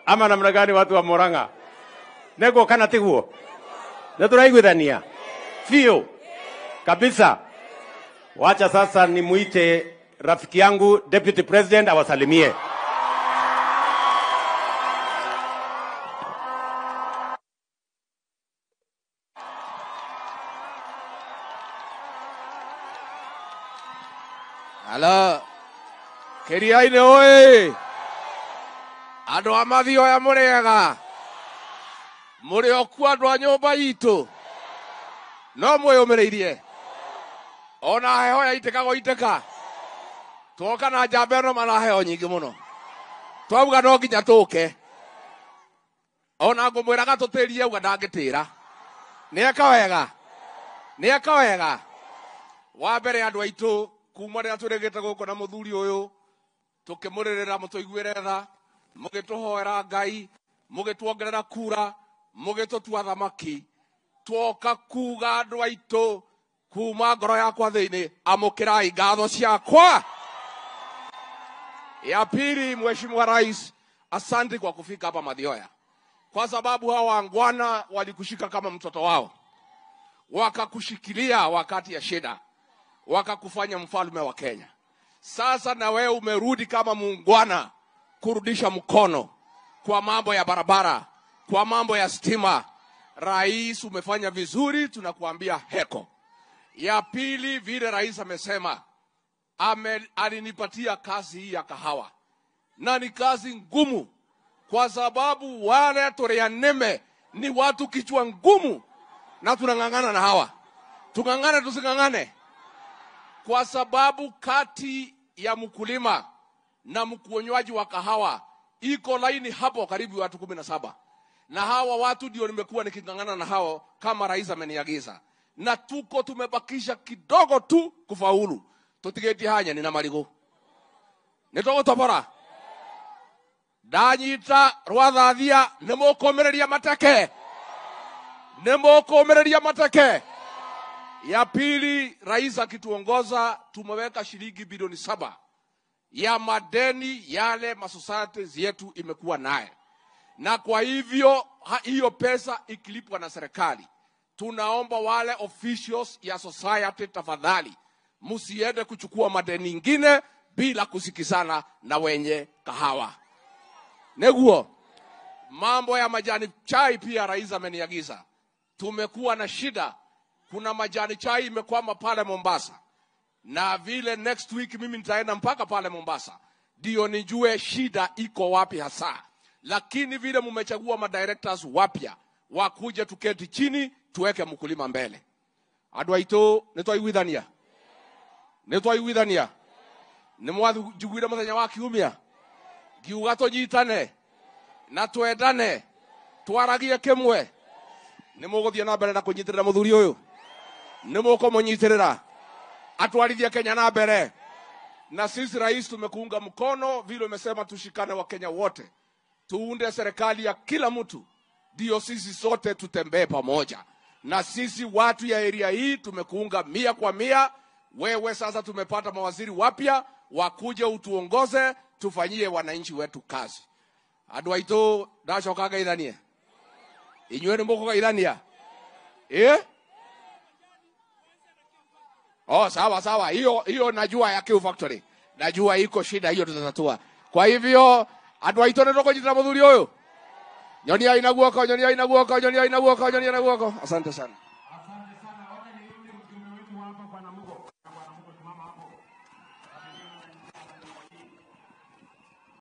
Ama namna gani watu wa Murang'a? Nego kana tiguo. Na turaiguithania. Fio. Kabisa. Wacha sasa nimuite rafiki yangu Deputy President awasalimie. Ala Keriaine oe Andu amathio ya murega muri oku andu a nyumba itu no mwiyumireirie ona heho ya itekago iteka twoka na njamba ĩno mana heho nyingĩ mũno twauga no nginya tũke ona ngũmwĩraga tũtĩrie auga ndangĩtĩra nĩeka wega wa mbere andũ aitũ kuma rĩrĩa twĩrĩgĩte gũkũ na mũthuri ũyũ tũkĩmũrĩrĩra mũtũiguĩre tha mũgĩtũhoera Ngai mũgĩtuongerera kura mũgĩtũtua thamaki twoka kuga andũ aitũ kuma ngoro yakwa thĩinĩ amũkĩrai ngatho ciakwa. Ya pili, Mheshimiwa Rais, asante kwa kufika hapa Mathioya, kwa sababu hawa wangwana walikushika kama mtoto wao, wakakushikilia wakati ya shida, wakakufanya mfalme wa Kenya. Sasa na wewe umerudi kama muungwana kurudisha mkono kwa mambo ya barabara, kwa mambo ya stima. Rais, umefanya vizuri, tunakuambia heko. Ya pili, vile rais amesema, alinipatia kazi hii ya kahawa. Na ni kazi ngumu, kwa sababu wale Torea Neme ni watu kichwa ngumu, na tunangangana na hawa. Tungangane tusingangane, kwa sababu kati ya mkulima na mkuonywaji wa kahawa iko laini hapo karibu watu 17. Na hawa watu ndio nimekuwa nikingangana na hao kama rais ameniagiza. Na tuko tumebakisha kidogo tu kufaulu. Tutigeti hanya ni na marigo. Nitogo topora. Danyita rwathathia nimukomereria mateke. Nimukomereria mateke. Ya pili, rais akituongoza tumeweka shilingi bilioni 7 ya madeni yale masocieties yetu imekuwa naye. Na kwa hivyo hiyo pesa ikilipwa na serikali, tunaomba wale officials ya society, tafadhali msiende kuchukua madeni ingine bila kusikizana na wenye kahawa. Neguo, mambo ya majani chai pia rais ameniagiza. Tumekuwa na shida, kuna majani chai imekwama pale Mombasa. Na vile next week mimi nitaenda mpaka pale Mombasa, ndio nijue shida iko wapi hasa. Lakini vile mumechagua madirectors wapya, wakuje tuketi chini tuweke mkulima mbele. Andũ aitũ nĩtwaiguithania nĩmwajiguire mũthenya wa Kiumia ngiuga tũnyitane na twendane twaragie kĩmwe. Nĩmũgũthiĩ na mbere na kũnyitĩrĩra mũthuri ũyũ, nĩmũkũmũnyitĩrĩra atwarithie Kenya na mbere. Na sisi rais tumekuunga mkono vile umesema tushikane wa Kenya wote, tuunde serikali ya kila mtu, ndio sisi sote tutembee pamoja. Na sisi watu ya area hii tumekuunga 100%. Wewe sasa tumepata mawaziri wapya, wakuje utuongoze, tufanyie wananchi wetu kazi. Andũ aitũ ndacoka ngaithanie. Inyuĩ nĩmũkũga ithania? Oh, sawa. Hiyo najua ya Kiu Factory. Najua iko shida hiyo tutatatua. Kwa hivyo andũ aitũ nĩtũkũnyitĩra mũthuri ũyũ. Nyonia inaguoko. Asante sana.